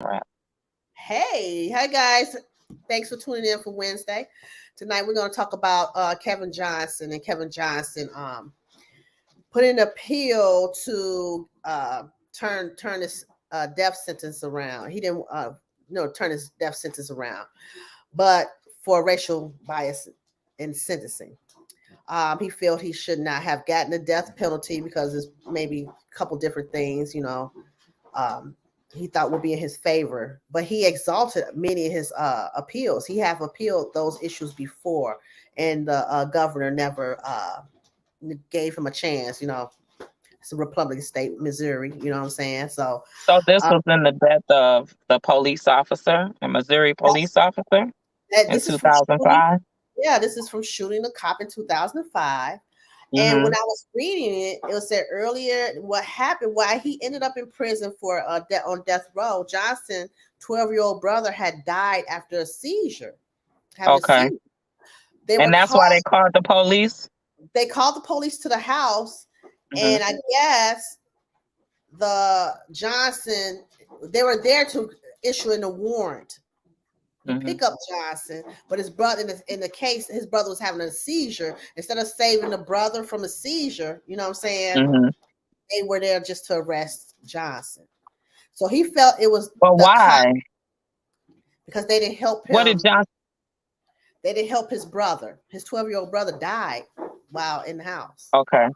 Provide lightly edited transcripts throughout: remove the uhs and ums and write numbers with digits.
Right. Hey, hi guys. Thanks for tuning in for Wednesday. Tonight we're going to talk about Kevin Johnson and Kevin Johnson put an appeal to turn his death sentence around. He didn't turn his death sentence around, but for racial bias in sentencing. He felt he should not have gotten the death penalty because there's maybe a couple different things, um, he thought would be in his favor, but he exalted many of his appeals. He have appealed those issues before, and the governor never gave him a chance. It's a Republican state, Missouri. You know what I'm saying? So So this uh, was in the death of the police officer, a Missouri police officer in this is from shooting. 2005. Yeah, this is from shooting a cop in 2005. And when Mm-hmm. I was reading it, it was said earlier what happened, why he ended up in prison for on death row. Johnson, 12-year-old brother, had died after a seizure, having a Okay. seizure. They And were that's why called. they called the police. They called the police to the house, Mm-hmm. and I guess the Johnson they were there to issue a warrant to Mm-hmm. pick up Johnson, but his brother in the case, his brother was having a seizure. Instead of saving the brother from a seizure, you know what I'm saying? Mm-hmm. They were there just to arrest Johnson. So he felt it was But the cop why? because they didn't help What did him. Johnson? They didn't help his brother. His 12-year-old brother died while in the house. Okay.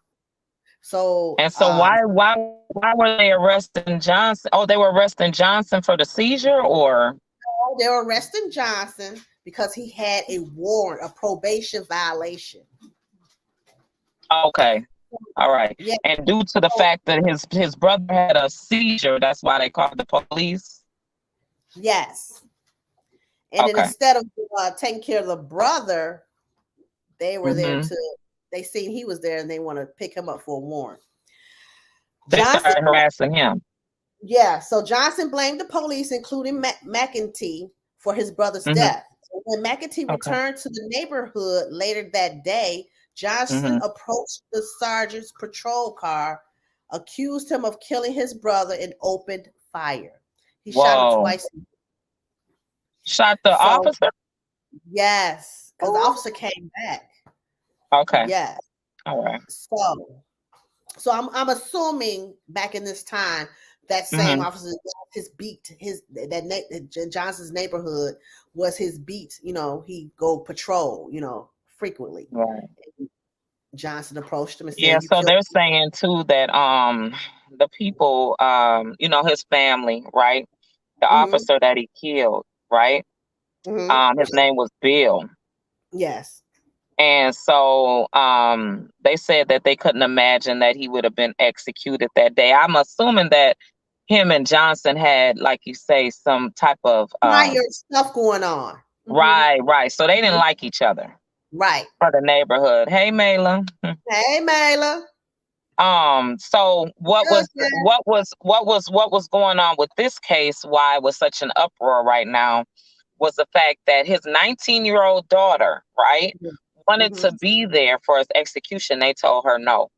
So And so why were they arresting Johnson? Oh, they were arresting Johnson for the seizure, or they were arresting Johnson because he had a warrant, a probation violation. okay. All right. Yeah. And due to the So, fact that his brother had a seizure, that's why they called the police. yes. And then Okay. instead of taking care of the brother, they were there Mm-hmm. to. They seen he was there and they want to pick him up for a warrant. They Johnson, started harassing him. yeah. So Johnson blamed the police, including McEntee, for his brother's Mm-hmm. death. So when McEntee Okay. returned to the neighborhood later that day, Johnson Mm-hmm. approached the sergeant's patrol car, accused him of killing his brother, and opened fire. He shot him Whoa. twice. Shot the So officer? yes, because the Oh. officer came back. Okay. Yes. All right. So I'm assuming back in this time that same Mm-hmm. officer his beat Johnson's neighborhood was his beat. He go patrol. Frequently. Right. Johnson approached him and Yeah, said, "You so killed." they're saying too that the people his family, right? The Mm-hmm, officer that he killed, right? mm-hmm. His name was Bill. Yes. And so they said that they couldn't imagine that he would have been executed that day. I'm assuming that him and Johnson had, like you say, some type of Prior stuff going on. Mm-hmm, right, right. So they didn't mm-hmm. like each other Right. for the neighborhood. Hey, Mela. Hey, Mela. So what Good, was good. what was going on with this case? Why it was such an uproar right now was the fact that his 19-year-old daughter, right, wanted Mm-hmm. to be there for his execution. They told her no.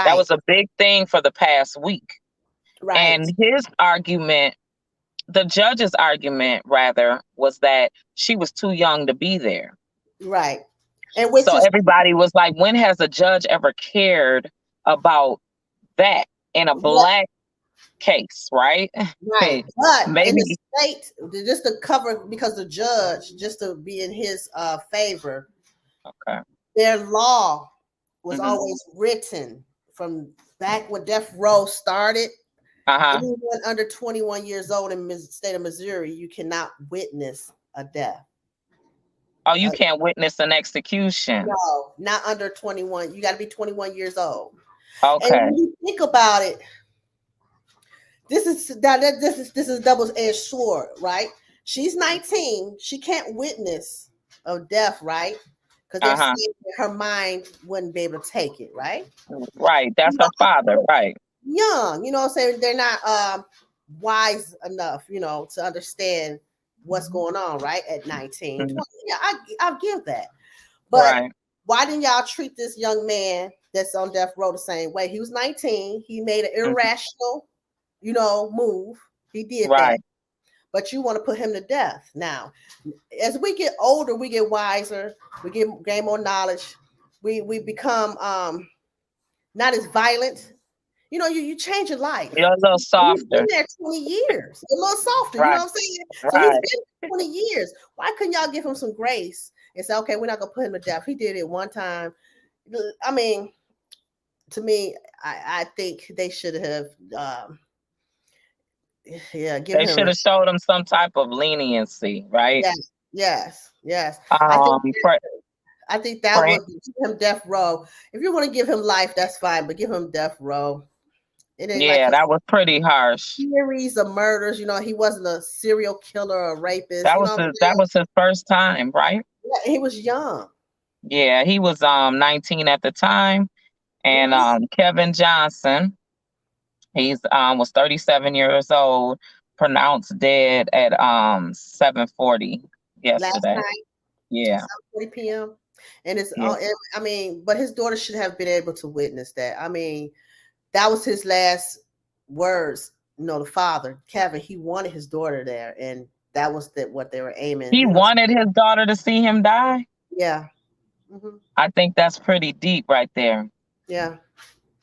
That Right. was a big thing for the past week. Right. And his argument, the judge's argument rather, was that she was too young to be there. Right. And which So is everybody was like, when has a judge ever cared about that in a what. black case, right? Right. But in the Maybe. state, just to cover, because the judge, just to be in his favor, Okay. their law was Hmm. always written from back when death row started. Uh-huh. Anyone under 21 years old in the state of Missouri, you cannot witness a death. Oh, you Uh, can't witness an execution. no, not under 21. You got to be 21 years old. And Okay. when you think about it, this is double-edged sword, right? She's 19. She can't witness a death, right? Because they're Uh-huh. saying her mind wouldn't be able to take it, right? Right. That's her father, right. Young, you know what I'm saying? They're not wise enough, to understand what's going on, right? At 19, Mhm. 20. Yeah, I'll give that. But Right. why didn't y'all treat this young man that's on death row the same way? He was 19. He made an Mhm. irrational, move. He did that. Right. but you want to put him to death. Now, as we get older, we get wiser, we gain more knowledge, we become not as violent. You change your life. You're a little He's been softer. there 20 years, a little softer, you know Right. what I'm saying? So he's Right. been 20 years. Why couldn't y'all give him some grace and say, okay, we're not gonna put him to death? He did it one time. I mean, to me, I think they should have give They him should have showed him some type of leniency, right? yes, yes, yes. I think Um, for I think that for would give him death row. If you want to give him life, that's fine, but give him death row. It ain't like yeah, his that was pretty harsh. series of murders. He wasn't a serial killer or a rapist. That You was know what I'm that saying? was his first time, right? Yeah, he was young. Yeah, he was 19 at the time, and Mhm. Kevin Johnson, he's was 37 years old, pronounced dead at 7:40 Last yesterday. night, Yeah, 7:40 p.m. And it's yeah. all. I mean, but his daughter should have been able to witness that. I mean, that was his last words. The father, Kevin, he wanted his daughter there, and that was what they were aiming. He wanted his daughter to see him die. Yeah. Hmm. I think that's pretty deep right there. Yeah.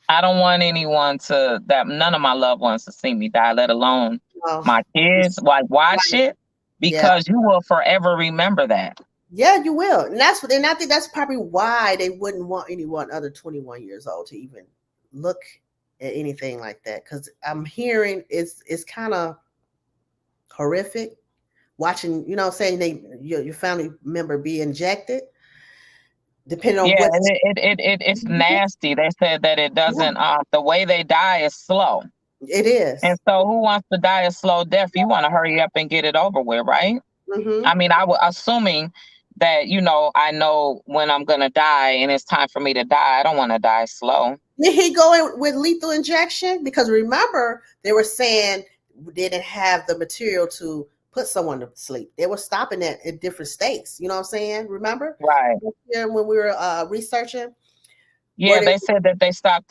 I don't want anyone to that none of my loved ones to see me die, let alone Oh, my kids. Like watch right. it Yeah. because you will forever remember that. Yeah, you will. And I think that's probably why they wouldn't want anyone under 21 years old to even look at anything like that. Because I'm hearing it's kind of horrific watching, saying your family member be injected, depending on Yeah, what. and it's nasty. They said that it Yeah, doesn't the way they die is slow. it is. And so who wants to die a slow death? You want to hurry up and get it over with, right? Mm-hmm. I mean, I was assuming that, I know when I'm gonna die and it's time for me to die. I don't want to die slow. Did he go in with lethal injection? Because remember, they were saying they didn't have the material to put someone to sleep. They were stopping that in different states. You know what I'm saying? Remember? Right. When we were researching where Yeah, they said that they stopped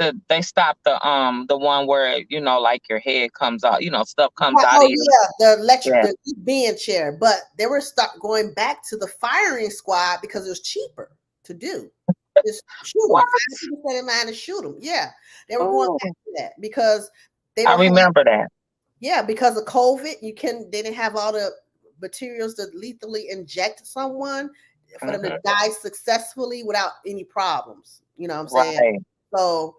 the one where, like your head comes out, stuff comes out of oh you. yeah, the electric Yeah. the being chair, but they were going back to the firing squad because it was cheaper to do. Just shoot them. What? Find people set in line to shoot them. Yeah, they were going Oh, back to that because they I don't have. remember that. Yeah, because of COVID, they didn't have all the materials to lethally inject someone for them to Hmm. die successfully without any problems. You know what I'm saying? Right. So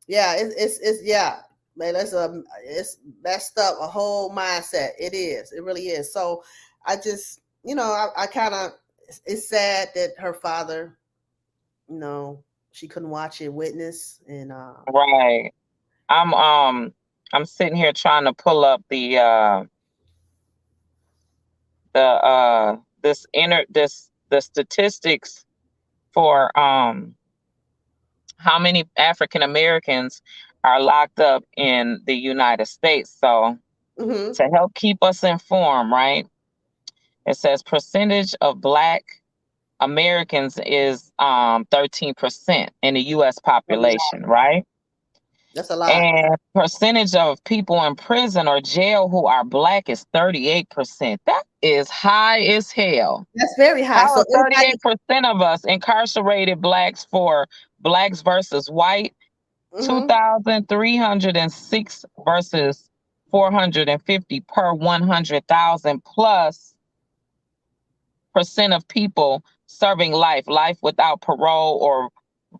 yeah, it's yeah, man, it's messed up a whole mindset. It is, it really is. So I just, I kind of, it's sad that her father, she couldn't watch it, witness, and Right. I'm sitting here trying to pull up the statistics for how many African Americans are locked up in the United States. So mm-hmm, to help keep us informed, right? It says percentage of Black Americans is 13% in the U.S. population, right? that's a lot. And percentage of people in prison or jail who are Black is 38%. That is high as hell. That's very high. How So are 38% of us incarcerated Blacks for Blacks versus white? mm-hmm, 2,306 versus 450 per 100,000 plus percent of people serving life without parole or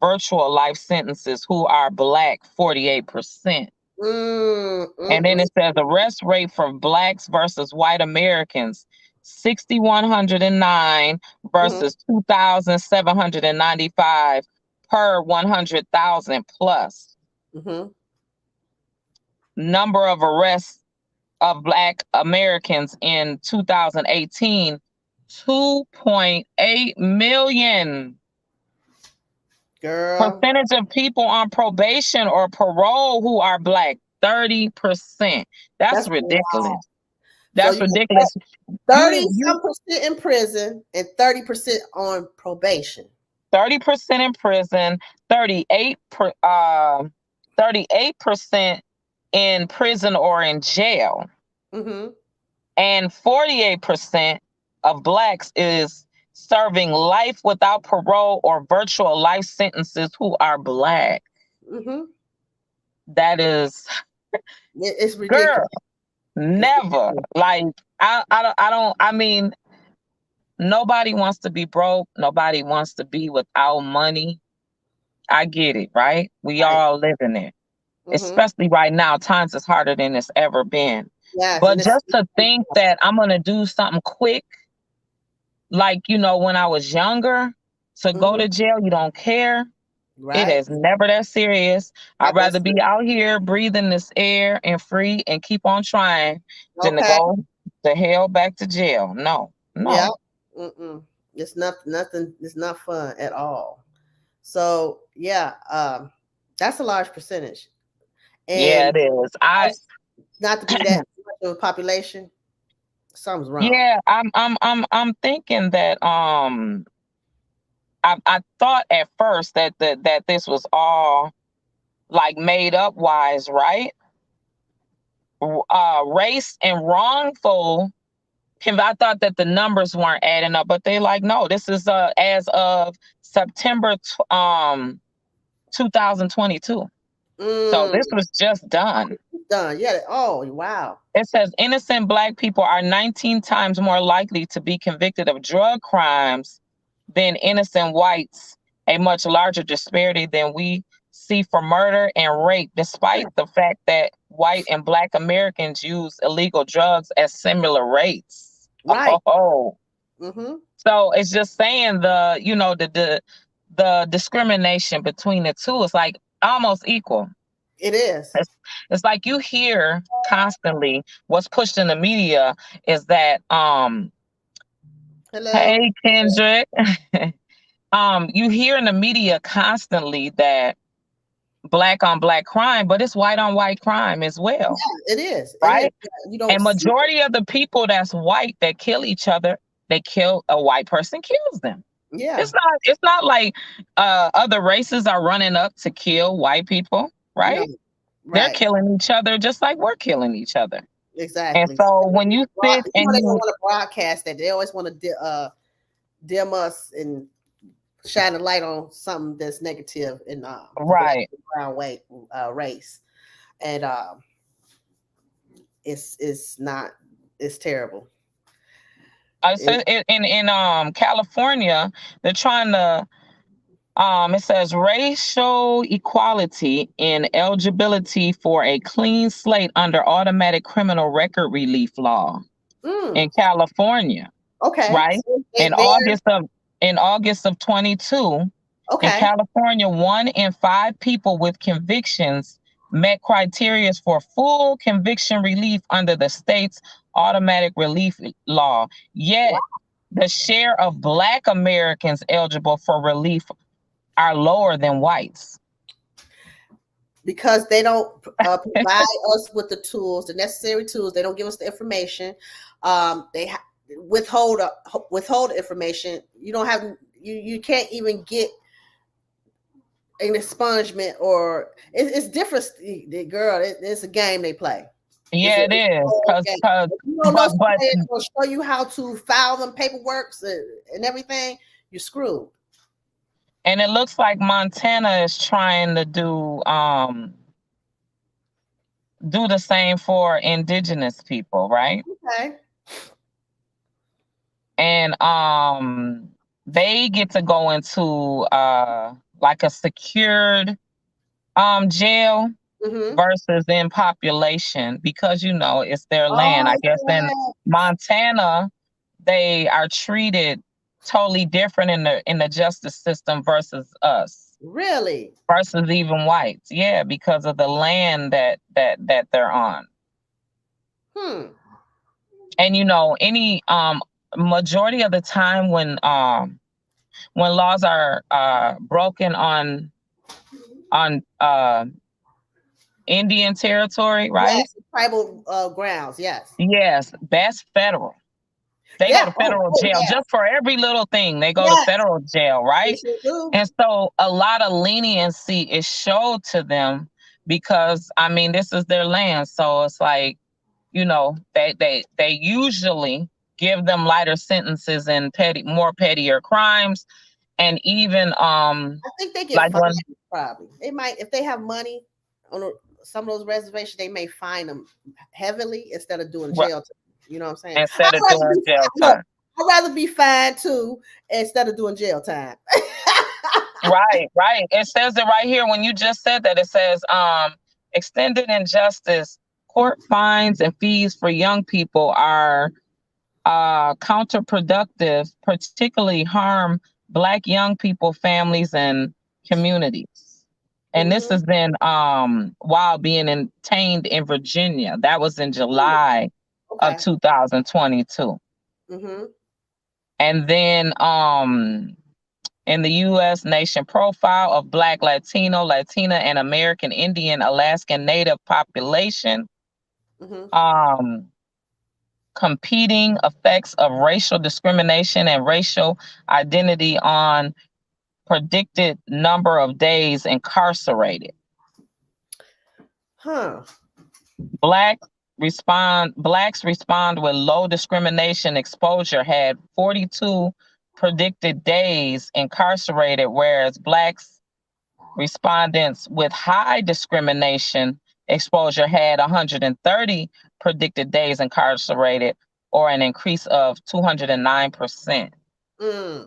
virtual life sentences who are Black, 48%. And then mm-hmm, it says arrest rate for Blacks versus white Americans, 6,109 mm-hmm, versus 2,795 per 100,000 plus. mm-hmm. Number of arrests of Black Americans in 2018, 2.8 million. Girl, Percentage of people on probation or parole who are Black, 30%. That's that's a lot. ridiculous. So That's you got ridiculous. 30 You some percent in prison and 30% on probation. 30% in prison, 38% in prison or in jail. Mm-hmm. and 48% of blacks is serving life without parole or virtual life sentences who are black. Mm-hmm. That is, It's ridiculous. girl, never. Like, I mean, nobody wants to be broke. Nobody wants to be without money. I get it, right? We Right. all live in it. Mm-hmm. Especially right now, times is harder than it's ever been. Yes, But and it's just to think that I'm gonna do something quick, like when I was younger, to go mhm, to jail, you don't care. It right. is never that serious. I'd Not that rather be serious. out here breathing this air and free and keep on trying than to Okay. go to hell back to jail. No, Yeah. no. Mm-mm. It's not nothing. It's not fun at all. So yeah, that's a large percentage, Yeah, and it is. not to be that much of a population, something's wrong. Yeah, I'm thinking that I thought at first that this was all like made up wise, right? Race and wrongful. I thought that the numbers weren't adding up, but they like no. This is as of September 2022. So Mm, this was just done. done. Yeah. Oh wow. It says innocent black people are 19 times more likely to be convicted of drug crimes than innocent whites, a much larger disparity than we see for murder and rape, despite the fact that white and black Americans use illegal drugs at similar rates. Right. Oh, Mm-hmm. so it's just saying the discrimination between the two is like almost equal. It is. It's, it's like you hear constantly what's pushed in the media is that Hello. hey Kendrick, you hear in the media constantly that black on black crime, but it's white on white crime as well, Yeah, it is. It is. right? You don't And see. majority of the people that's white that kill each other, they kill a white person kills them. Yeah. It's not like other races are running up to kill white people, No. right? They're Right. killing each other just like we're killing each other. And Exactly. So so when you sit you know and they don't you want to broadcast that. They always want to dim us and shine a light on something that's negative in the black right, and brown race, and it's not. It's terrible. so It, in California, they're trying to it says racial equality in eligibility for a clean slate under automatic criminal record relief law mm, in California, okay. right? So In they're August of in August of 22, in okay. California, 1 in 5 people with convictions met criteria for full conviction relief under the state's automatic relief law. Yet the share of Black Americans eligible for relief are lower than whites. Because they don't provide us with the tools, the necessary tools. They don't give us the information. They withhold information. You don't have you can't even get an expungement or it's different. Girl, it's a game they play. Yeah, it It's a is. whole Cause, game. cause, If you don't know but somebody that's going to show you how to file them paperwork and everything, you're screwed. and it looks like Montana is trying to do the same for indigenous people, right? Okay. And they get to go into like a secured jail Mm-hmm. versus in population because it's their land. I Oh, guess in yeah. Montana they are treated totally different in the justice system versus us, Really? versus even whites. Yeah, because of the land that they're on. Hmm. And any majority of the time when laws are broken on Indian territory, right? Yes, tribal grounds. Yes. Yes, that's federal. They go Yeah. to Oh, federal oh jail yeah. just for every little thing. They go to Yes. federal jail, They right? sure do. And so a lot of leniency is showed to them because I mean this is their land. So it's like, they usually give them lighter sentences and more pettier crimes, and even I think they get like fined when probably. They might if they have money on some of those reservations, they may fine them heavily instead of doing right, jail time. You know what I'm saying? instead of doing jail Look, time. I'd rather be fined too instead of doing jail time. Right, right. It says it right here when you just said that. It says extended injustice, court fines and fees for young people are counterproductive, particularly harm Black young people, families, and communities. And this Hmm. has been while being detained in Virginia. That was in July of Okay. 2022. Hmm. And then in the U.S. Nation profile of Black, Latino, Latina, and American Indian, Alaskan Native population, Hmm. um, competing effects of racial discrimination and racial identity on predicted number of days incarcerated. Huh. Blacks respond with low discrimination exposure had 42 predicted days incarcerated, whereas Blacks respondents with high discrimination exposure had 130 predicted days incarcerated, or an increase of 209%. Mm.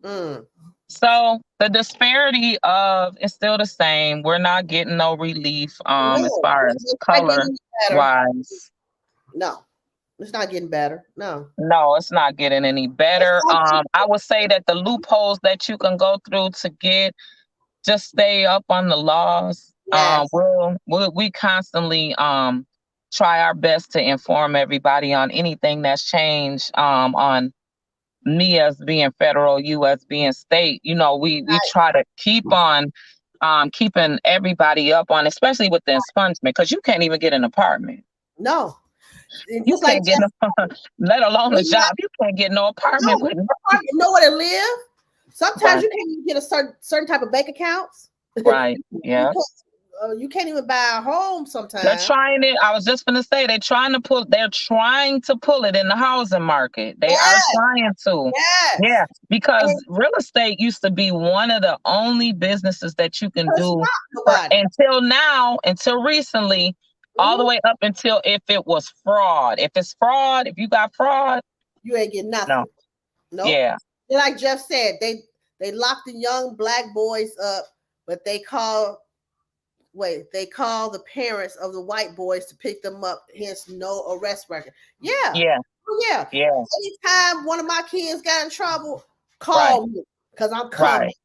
Mm. So the disparity of is still the same. We're not getting no relief as No, far as it's not getting color any better. wise. No, it's not getting better. No. No, it's not getting any It's better. not getting- I would say that the loopholes that you can go through to get just stay up on the laws. Yes. We constantly try our best to inform everybody on anything that's changed on me as being federal, you as being state. We try to keep on keeping everybody up on, especially with the expungement, because you can't even get an apartment. No. And You just like can't get Jeff, no, let alone a we job. You can't get no apartment no with no. apartment, nowhere to live. Sometimes Right, you can't even get a certain type of bank accounts. right, You yeah. can't, you can't even buy a home They're sometimes. trying it. I was just gonna say they're trying to pull it in the housing market. They are Yes, trying to. yes. Yeah, because And real estate used to be one of the only businesses that you can it's do not for nobody. until now, until recently, all the Mhm. way up until if it was fraud. If it's fraud, if you got fraud, You ain't getting no. nothing. Nope. Yeah, And like Jeff said, they lock the young Black boys up, but they call the parents of the white boys to pick them up, hence no arrest record. Yeah. yeah, Oh, yeah. yeah. Anytime one of my kids got in trouble, Right, call me because I'm coming. right,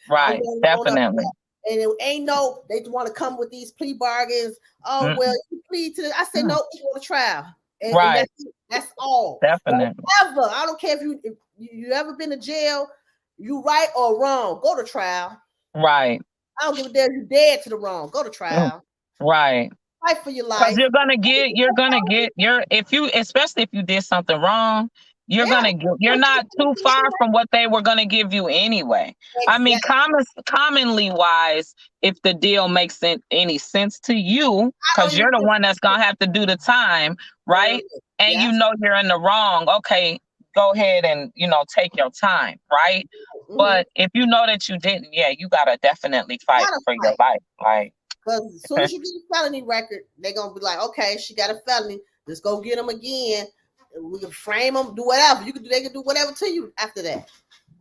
I'm right. going on up Definitely. there. And it ain't no, they want to come with these plea bargains. Oh, well, Mm, you plead to I said, no, we go to trial. And right, that's all. Don't definitely. ever, I don't care if you ever been to jail, you right or wrong, go to trial. Right. I don't give a damn if you dead to the wrong. Go to Mm, trial. right. Fight for your Because life. especially if you did something wrong, Yeah. you're not too far from what they were gonna give you anyway. I mean, Exactly. commonly wise, if the deal makes any sense to you, I don't because even you're the give one that's gonna have to do the time, mm, right? And you yes. know you're in the wrong, okay, go ahead and take your time, right? Mm-hmm. But if you know that you didn't, yeah, you gotta definitely fight Gotta for your fight. life. Like, Because as soon as you get a felony record, they're gonna be like, okay, she got a felony. Let's go get them again. We can frame them, do whatever. They can do whatever to you after that.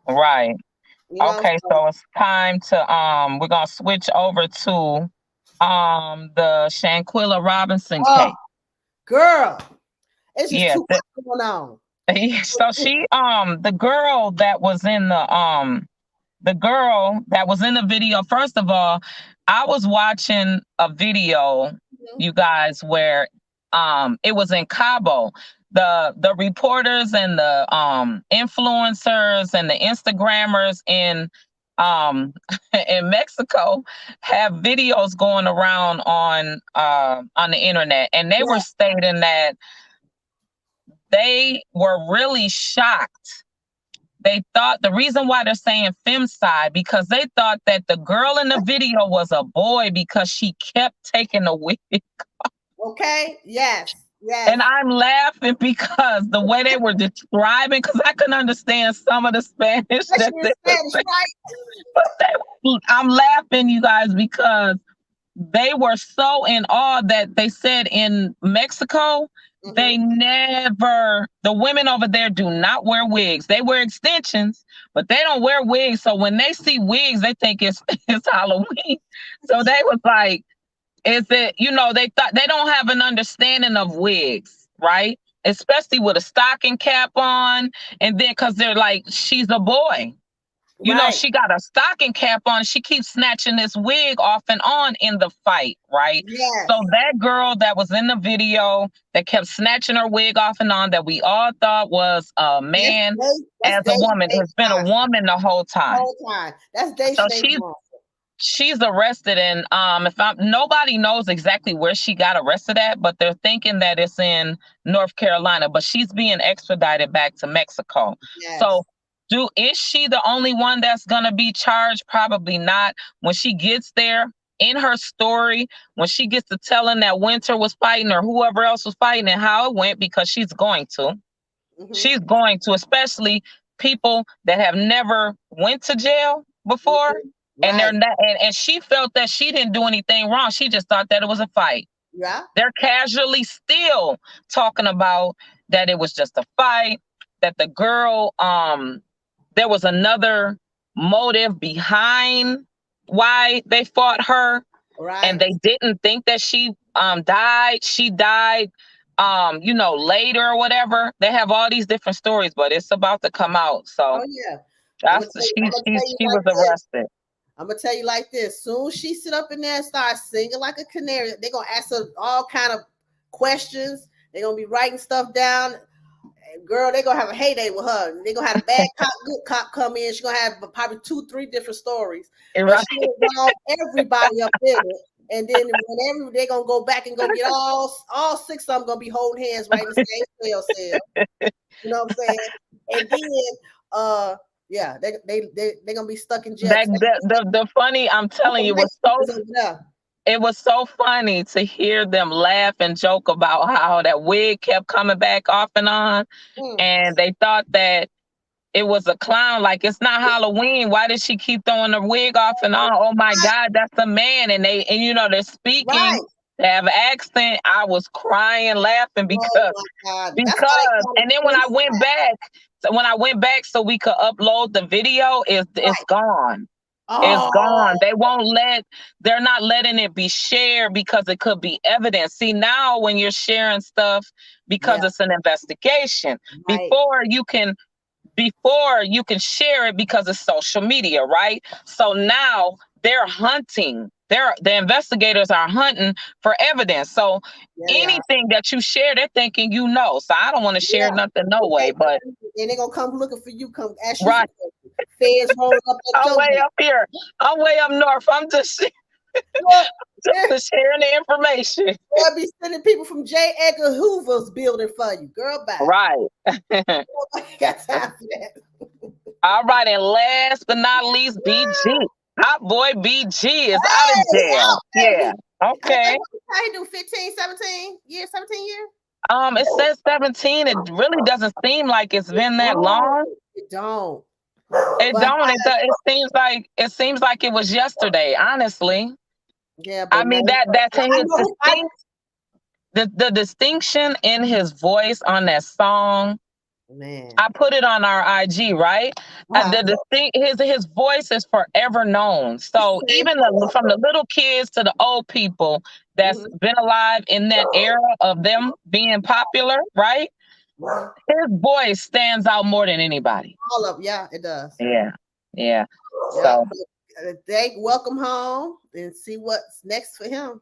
right. You know what I'm Okay, saying? so it's time to we're gonna switch over to the Shanquilla Robinson Oh, case. girl, it's just Yeah, too much going on. so she the girl that was in the video, first of all, I was watching a video, Mhm. you guys, where it was in Cabo. The reporters and the influencers and the Instagrammers in in Mexico have videos going around on the internet, and they were Yeah. stating that they were really shocked. They thought the reason why they're saying femicide because they thought that the girl in the video was a boy because she kept taking the wig. Okay. Yes. Yes. And I'm laughing because the way they were describing, because I couldn't understand some of the Spanish that Especially in they were Spanish, saying, right? but I'm laughing, you guys, because they were so in awe that they said in Mexico, Mm-hmm. the women over there do not wear wigs. They wear extensions, but they don't wear wigs. So when they see wigs, they think it's it's Halloween. So they was like, is it, they thought they don't have an understanding of wigs, right? Especially with a stocking cap on, and then because they're like, she's a boy. Right. She got a stocking cap on. She keeps snatching this wig off and on in the fight, right? So Yes. that girl that was in the video that kept snatching her wig off and on, that we all thought was a That's man that's as a Daisha woman, Days has been a Johnson. woman the whole time. Whole time. That's Daisha So Days Johnson. she's arrested, and if I'm nobody knows exactly where she got arrested at, but they're thinking that it's in North Carolina, but she's being extradited back to Mexico. Yes. So is she the only one that's gonna be charged? Probably not. When she gets there, in her story, when she gets to telling that Winter was fighting or whoever else was fighting and how it went, because Mm-hmm. she's going to, especially people that have never went to jail before, Mm-hmm. and they're Right. not, and she felt that she didn't do anything wrong. She just thought that it was a fight. Yeah. They're casually still talking about that it was just a fight, that the girl, there was another motive behind why they fought her, and Right. they didn't think that she died. She died later or whatever. They have all these different stories, but it's about to come out. So Oh yeah. that's I'm gonna tell you she like was this. arrested. I'm gonna tell you like this. Soon she sit up in there and start singing like a canary. They're gonna ask her all kind of questions. They're gonna be writing stuff down. And girl, they're gonna have a heyday with her. They're gonna have a bad cop, good cop come in. She's gonna have probably 2, 3 different stories. But Right. she involved everybody up in it. And then whenever they're gonna go back and go get all 6 of them gonna be holding hands right in the same cell. You know what I'm saying? And then yeah, they're gonna be stuck in jail. That the funny, I'm telling you, White people's over there. it was so funny to hear them laugh and joke about how that wig kept coming back off and on, Mm. and they thought that it was a clown. Like, it's not Halloween. Why did she keep throwing the wig off and on? Oh my Right, God, that's a man. And they're speaking. right. They have an accent. I was crying, laughing Oh because my God. That's why they because call and then it twist. when I went back so we could upload the video, it's Right. gone. It's Oh, gone. They're not letting it be shared because it could be evidence. See, now when you're sharing stuff because yeah, it's an investigation, right. before you can share it because it's social media, right? So now they're hunting. The investigators are hunting for evidence. So Yeah, they are. anything that you share, they're thinking So I don't want to share Yeah. nothing no way. Okay. But And they're gonna come looking for you, come ask you right, some questions. Feds rolling up at I'm your way door. up here. I'm way up north. I'm just Well, just sharing the information. they'll be sending people from J. Edgar Hoover's building for you. Girl, bye. Right. Nobody got time for that. All right, and last but not least, BG. Hot boy BG is out of Hey, jail. out, Yeah. baby. Okay. How he do 15, 17 years, 17 years? It says 17. It really doesn't seem like it's It been that don't. long. It don't. It But don't. It seems like it was yesterday, honestly. yeah, I but now mean, that's in I his know I the distinction in his voice on that song. man. I put it on our IG, right? Uh-huh. His voice is forever known. So even from the little kids to the old people that's Mhm. been alive in that era of them being popular, right? Mhm. His voice stands out more than anybody. All of yeah, it does. Yeah, yeah. Yeah. So Thank welcome home and see what's next for him.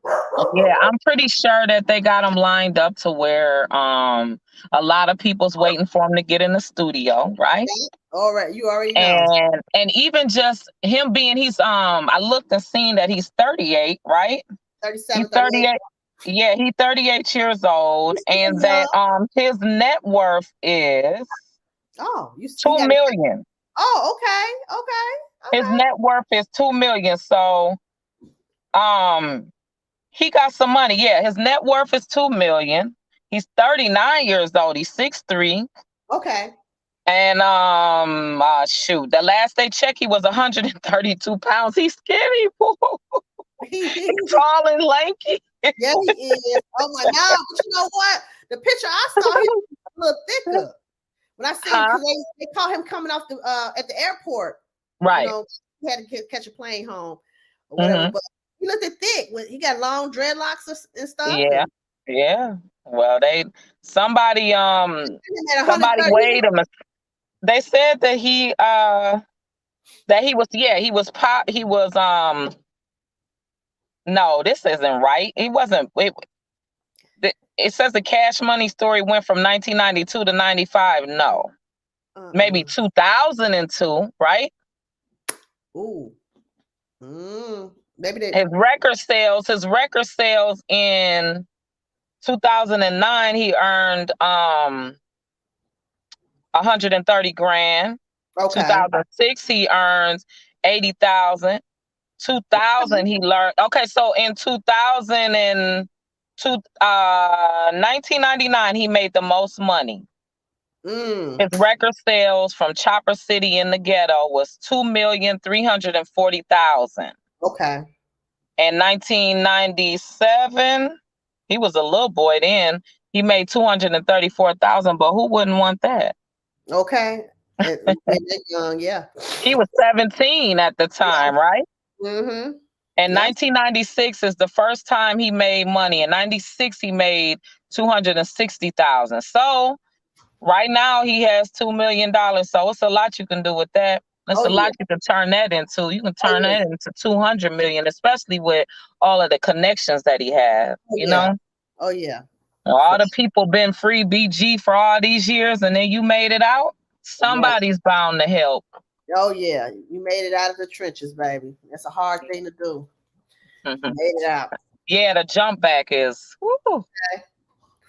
yeah, I'm pretty sure that they got him lined up to where a lot of people's waiting for him to get in the studio, right? Yeah. All right, you already know. And even just him being I looked and seen that he's 38, right? He's 37, 38. 38. Yeah, he's 38 years old, He's still and that young. his net worth is Oh, you 2 got million. oh, okay, okay, His okay. net worth is 2 million. So um he got some money. Yeah, his net worth is 2 million. He's 39 years old. He's 6'3". Okay. And shoot, the last they checked, he was 132 pounds. He's skinny, he's tall and lanky. Yeah, he is. Oh my God! But you know what? The picture I saw, he was a little thicker. When I see him, because they caught him coming off the at the airport. Right. You know, he had to catch a plane home or whatever. But he looked thick. He got long dreadlocks and stuff. Yeah. Yeah. Well, somebody weighed him. They said that he was no, this isn't right. He wasn't. It says the Cash Money story went from 1992 to 95. No, maybe 2002, right? Ooh, maybe his record sales in 2009. He earned 130 grand. Okay. 2006 he earns 80,000. 2000 he learned. Okay, so in 1999 he made the most money. His record sales from Chopper City in the Ghetto was 2,340,000. Okay. In 1997, he was a little boy then. He made 234,000, but who wouldn't want that? Okay. Young, yeah. He was 17 at the time, right? Mm-hmm. And 1996 is the first time he made money. In 96, he made 260,000. So right now he has $2 million. So it's a lot you can do with that. It's a lot you can turn that into. You can turn that into 200 million, especially with all of the connections that he has. You know? Oh yeah. All the people been free BG for all these years, and then you made it out. Somebody's bound to help. Oh yeah, you made it out of the trenches, baby. That's a hard thing to do. You made it out. Yeah, the jump back is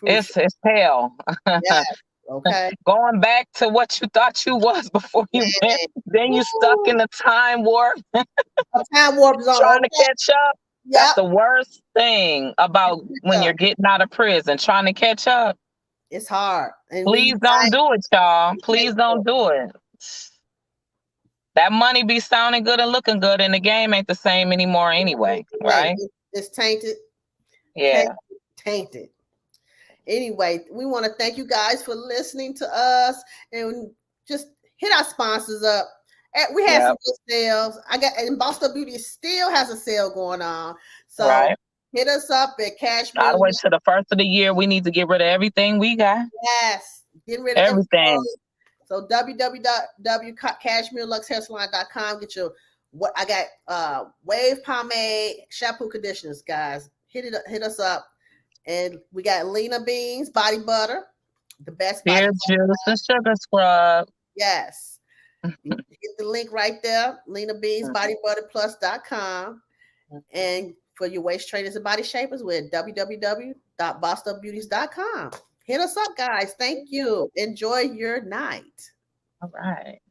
it's hell. Yeah. Okay. Going back to what you thought you was before you went, then you stuck in a time warp. A time warp zone. Trying to catch up. Yep. That's the worst thing about when you're getting out of prison, trying to catch up. It's hard. And please don't do it, y'all. Please don't do it. That money be sounding good and looking good, and the game ain't the same anymore anyway, right? It's tainted. Yeah. Tainted. Anyway, we want to thank you guys for listening to us, and just hit our sponsors up. We had some good sales. And Boston Beauty still has a sale going on. So hit us up at Cashmere. Gotta wait till the first of the year. We need to get rid of everything we got. Yes. Get rid of everything. So www.cashmereluxhairsalon.com. Get your I got wave pomade, shampoo, conditioners, guys. Hit us up. And we got Lena Beans body butter, the best beer juice and sugar scrub. Yes. You get the link right there, Lena Beans bodybutterplus.com. And for your waist trainers and body shapers, we're at www.bostonbeauties.com. Hit us up, guys. Thank you. Enjoy your night. All right.